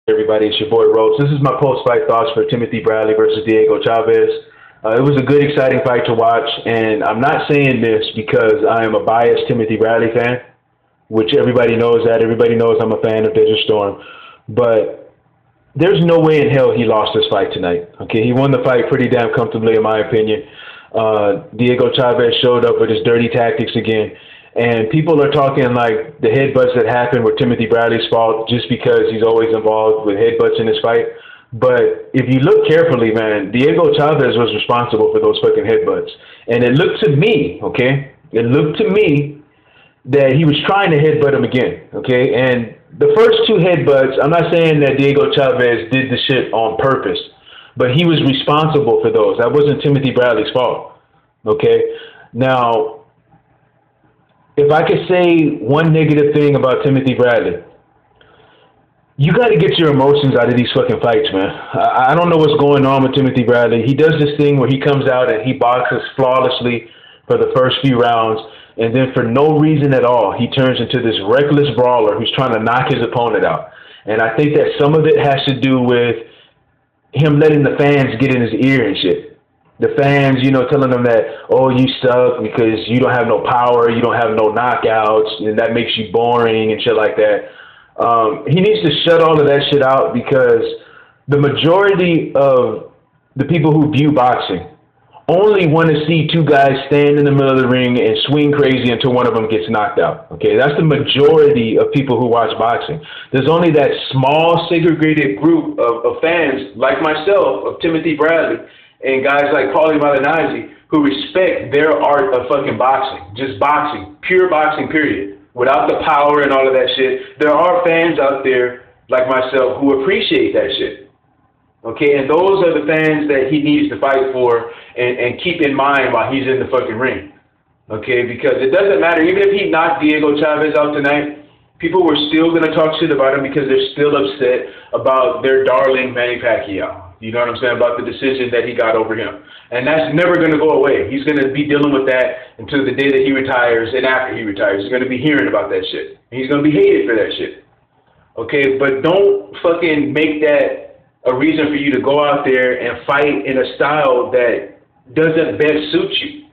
Everybody, it's your boy Ropes. This is my post-fight thoughts for Timothy Bradley versus Diego Chavez. It was a good, exciting fight to watch, and I'm not saying this because I am a biased Timothy Bradley fan, which everybody knows that. Everybody knows I'm a fan of Desert Storm. But there's no way in hell he lost this fight tonight. Okay, he won the fight pretty damn comfortably, in my opinion. Diego Chavez showed up with his dirty tactics again. And people are talking like the headbutts that happened were Timothy Bradley's fault just because he's always involved with headbutts in his fight. But if you look carefully, man, Diego Chavez was responsible for those fucking headbutts. And it looked to me, okay, it looked to me that he was trying to headbutt him again, okay? And the first two headbutts, I'm not saying that Diego Chavez did the shit on purpose, but he was responsible for those. That wasn't Timothy Bradley's fault, okay? Now, if I could say one negative thing about Timothy Bradley, you got to get your emotions out of these fucking fights, man. I don't know what's going on with Timothy Bradley. He does this thing where he comes out and he boxes flawlessly for the first few rounds, and then for no reason at all, he turns into this reckless brawler who's trying to knock his opponent out. And I think that some of it has to do with him letting the fans get in his ear and shit. The fans, you know, telling them that, oh, you suck because you don't have no power, you don't have no knockouts, and that makes you boring and shit like that. He needs to shut all of that shit out because the majority of the people who view boxing only want to see two guys stand in the middle of the ring and swing crazy until one of them gets knocked out. Okay, that's the majority of people who watch boxing. There's only that small segregated group of fans like myself, of Timothy Bradley, and guys like Paulie Malignaggi who respect their art of fucking boxing. Just boxing. Pure boxing, period. Without the power and all of that shit. There are fans out there like myself who appreciate that shit. Okay? And those are the fans that he needs to fight for and keep in mind while he's in the fucking ring. Okay? Because it doesn't matter. Even if he knocked Diego Chavez out tonight, people were still going to talk shit about him because they're still upset about their darling Manny Pacquiao. You know what I'm saying? About the decision that he got over him. And that's never going to go away. He's going to be dealing with that until the day that he retires and after he retires. He's going to be hearing about that shit. And he's going to be hated for that shit. Okay? But don't fucking make that a reason for you to go out there and fight in a style that doesn't best suit you.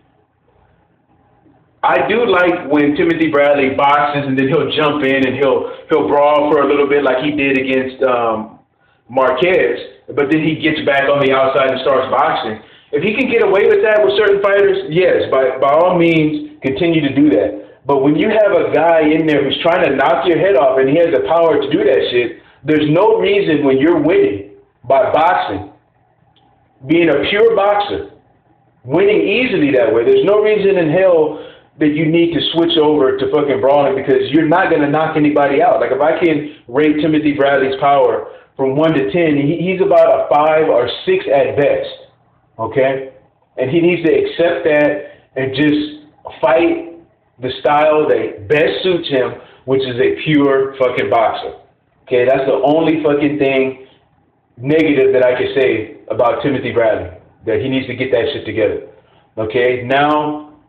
I do like when Timothy Bradley boxes and then he'll jump in and he'll brawl for a little bit like he did against Marquez, but then he gets back on the outside and starts boxing. If he can get away with that with certain fighters, yes, by all means, continue to do that. But when you have a guy in there who's trying to knock your head off and he has the power to do that shit, there's no reason when you're winning by boxing, being a pure boxer, winning easily that way, there's no reason in hell that you need to switch over to fucking brawling because you're not going to knock anybody out. Like if I can rate Timothy Bradley's power from 1 to 10, he's about a 5 or 6 at best, okay? And he needs to accept that and just fight the style that best suits him, which is a pure fucking boxer, okay? That's the only fucking thing negative that I can say about Timothy Bradley, that he needs to get that shit together, okay? Now,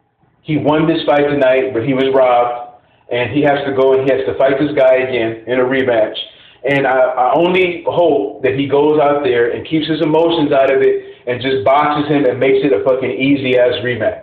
he won this fight tonight, but he was robbed, and he has to go and he has to fight this guy again in a rematch. And I only hope that he goes out there and keeps his emotions out of it and just boxes him and makes it a fucking easy-ass rematch.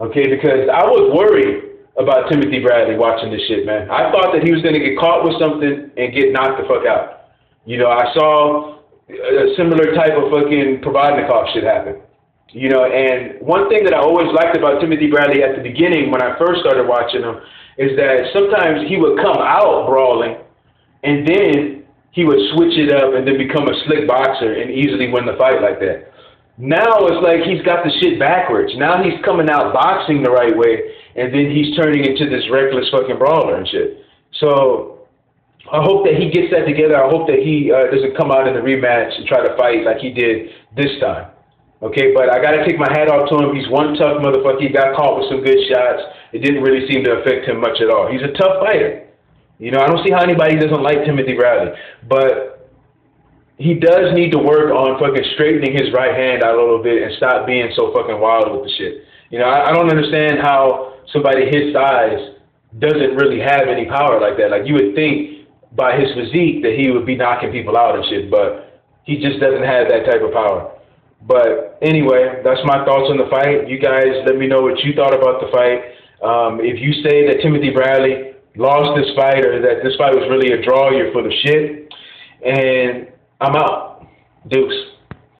Okay? Because I was worried about Timothy Bradley watching this shit, man. I thought that he was going to get caught with something and get knocked the fuck out. You know, I saw a similar type of fucking Provodnikov shit happen. You know, and one thing that I always liked about Timothy Bradley at the beginning when I first started watching him is that sometimes he would come out brawling and then he would switch it up and then become a slick boxer and easily win the fight like that. Now it's like he's got the shit backwards. Now he's coming out boxing the right way and then he's turning into this reckless fucking brawler and shit. So I hope that he gets that together. I hope that he doesn't come out in the rematch and try to fight like he did this time. Okay, but I got to take my hat off to him. He's one tough motherfucker. He got caught with some good shots. It didn't really seem to affect him much at all. He's a tough fighter. You know, I don't see how anybody doesn't like Timothy Bradley. But he does need to work on fucking straightening his right hand out a little bit and stop being so fucking wild with the shit. You know, I don't understand how somebody his size doesn't really have any power like that. Like, you would think by his physique that he would be knocking people out and shit, but he just doesn't have that type of power. But anyway, that's my thoughts on the fight. You guys let me know what you thought about the fight. If you say that Timothy Bradley lost this fight or that this fight was really a draw, you're full of shit. And I'm out. Deuce.